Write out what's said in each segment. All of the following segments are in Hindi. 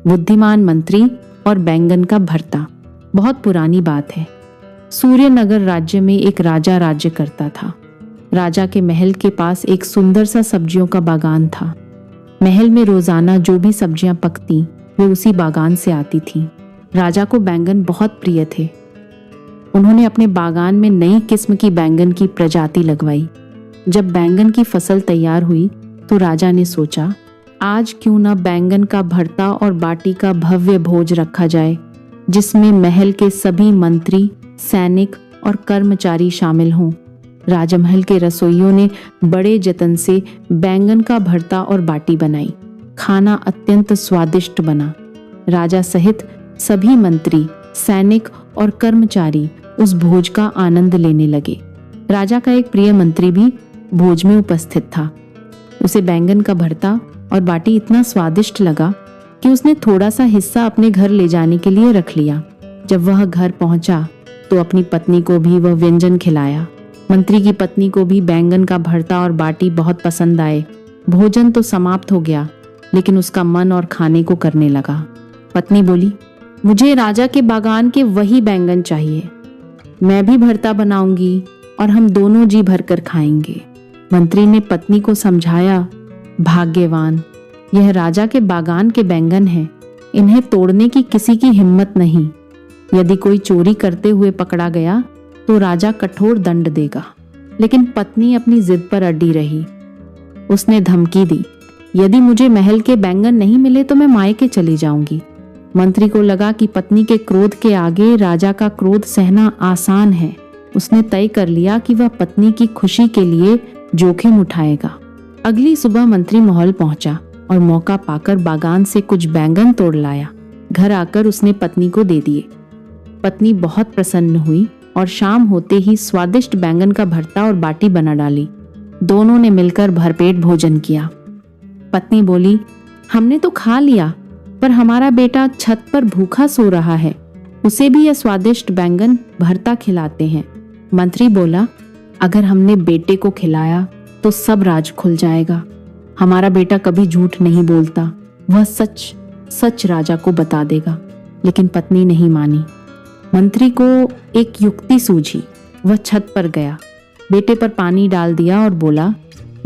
बुद्धिमान मंत्री और बैंगन का भरता। बहुत पुरानी बात है। सूर्यनगर राज्य में एक राजा राज्य करता था। राजा के महल के पास एक सुंदर सा सब्जियों का बागान था। महल में रोजाना जो भी सब्जियां पकती वे उसी बागान से आती थीं। राजा को बैंगन बहुत प्रिय थे। उन्होंने अपने बागान में नई किस्म की बैंगन की प्रजाति लगवाई। जब बैंगन की फसल तैयार हुई तो राजा ने सोचा, आज क्यों ना बैंगन का भरता और बाटी का भव्य भोज रखा जाए, जिसमें महल के सभी मंत्री, सैनिक और कर्मचारी शामिल हों। राजमहल के रसोइयों ने बड़े जतन से बैंगन का भरता और बाटी बनाई। खाना अत्यंत स्वादिष्ट बना। राजा सहित सभी मंत्री, सैनिक और कर्मचारी उस भोज का आनंद लेने लगे। राजा का एक प्रिय मंत्री भी भोज में उपस्थित था। उसे बैंगन का भरता और बाटी इतना स्वादिष्ट लगा कि उसने थोड़ा सा हिस्सा अपने घर ले जाने के लिए रख लिया। जब वह घर पहुंचा तो अपनी पत्नी को भी वह व्यंजन खिलाया। मंत्री की पत्नी को भी बैंगन का भरता और बाटी बहुत पसंद आए। भोजन तो समाप्त हो गया, लेकिन उसका मन और खाने को करने लगा। पत्नी बोली, मुझे राजा के बागान के वही बैंगन चाहिए। मैं भी भरता बनाऊंगी और हम दोनों जी भरकर खाएंगे। मंत्री ने पत्नी को समझाया, भाग्यवान, यह राजा के बागान के बैंगन हैं। इन्हें तोड़ने की किसी की हिम्मत नहीं। यदि कोई चोरी करते हुए पकड़ा गया तो राजा कठोर दंड देगा। लेकिन पत्नी अपनी जिद पर अड़ी रही। उसने धमकी दी, यदि मुझे महल के बैंगन नहीं मिले तो मैं मायके चली जाऊंगी। मंत्री को लगा कि पत्नी के क्रोध के आगे राजा का क्रोध सहना आसान है। उसने तय कर लिया कि वह पत्नी की खुशी के लिए जोखिम उठाएगा। अगली सुबह मंत्री महल पहुंचा और मौका पाकर बागान से कुछ बैंगन तोड़ लाया। घर आकर उसने पत्नी को दे दिए। पत्नी बहुत प्रसन्न हुई और शाम होते ही स्वादिष्ट बैंगन का भरता और बाटी बना डाली। दोनों ने मिलकर भरपेट भोजन किया। पत्नी बोली, हमने तो खा लिया, पर हमारा बेटा छत पर भूखा सो रहा है। उसे भी यह स्वादिष्ट बैंगन भरता खिलाते हैं। मंत्री बोला, अगर हमने बेटे को खिलाया तो सब राज खुल जाएगा। हमारा बेटा कभी झूठ नहीं बोलता। वह सच सच राजा को बता देगा। लेकिन पत्नी नहीं मानी। मंत्री को एक युक्ति सूझी। वह छत पर गया, बेटे पर पानी डाल दिया और बोला,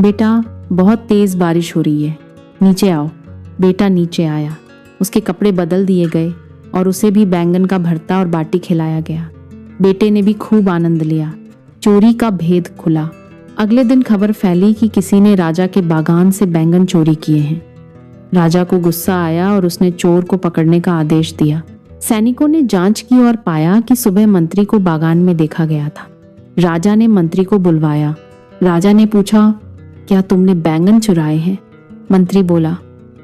बेटा बहुत तेज बारिश हो रही है, नीचे आओ। बेटा नीचे आया। उसके कपड़े बदल दिए गए और उसे भी बैंगन का भरता और बाटी खिलाया गया। बेटे ने भी खूब आनंद लिया। चोरी का भेद खुला। अगले दिन खबर फैली कि किसी ने राजा के बागान से बैंगन चोरी किए हैं। राजा को गुस्सा आया और उसने चोर को पकड़ने का आदेश दिया। सैनिकों ने जांच की और पाया कि सुबह मंत्री को बागान में देखा गया था। राजा ने मंत्री को बुलवाया। राजा ने पूछा, क्या तुमने बैंगन चुराए हैं? मंत्री बोला,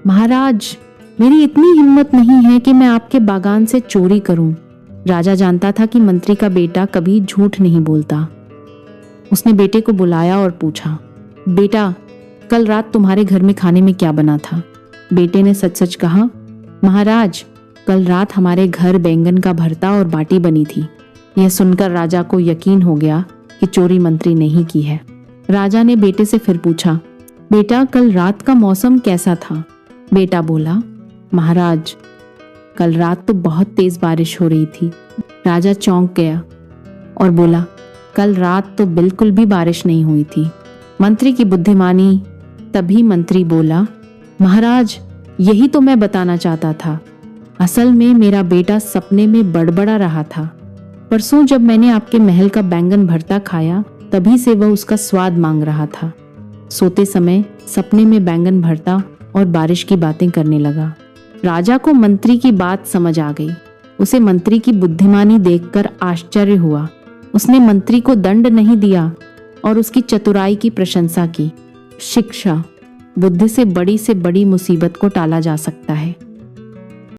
महाराज, मेरी इतनी हिम्मत नहीं है कि मैं आपके बागान से चोरी करूं। राजा जानता था कि मंत्री का बेटा कभी झूठ नहीं बोलता। उसने बेटे को बुलाया और पूछा, बेटा, कल रात तुम्हारे घर में खाने में क्या बना था? बेटे ने सच सच कहा, महाराज, कल रात हमारे घर बैंगन का भरता और बाटी बनी थी। यह सुनकर राजा को यकीन हो गया कि चोरी मंत्री ने ही की है। राजा ने बेटे से फिर पूछा, बेटा, कल रात का मौसम कैसा था? बेटा बोला, महाराज, कल रात तो बहुत तेज बारिश हो रही थी। राजा चौंक गया और बोला, कल रात तो बिल्कुल भी बारिश नहीं हुई थी। मंत्री की बुद्धिमानी। तभी मंत्री बोला, महाराज, यही तो मैं बताना चाहता था। असल में मेरा बेटा सपने में बड़बड़ा रहा था। परसों जब मैंने आपके महल का बैंगन भरता खाया, तभी से वह उसका स्वाद मांग रहा था। सोते समय सपने में बैंगन भरता और बारिश की बातें करने लगा। राजा को मंत्री की बात समझ आ गई। उसे मंत्री की बुद्धिमानी देखकर आश्चर्य हुआ। उसने मंत्री को दंड नहीं दिया और उसकी चतुराई की प्रशंसा की। शिक्षा, बुद्धि से बड़ी मुसीबत को टाला जा सकता है।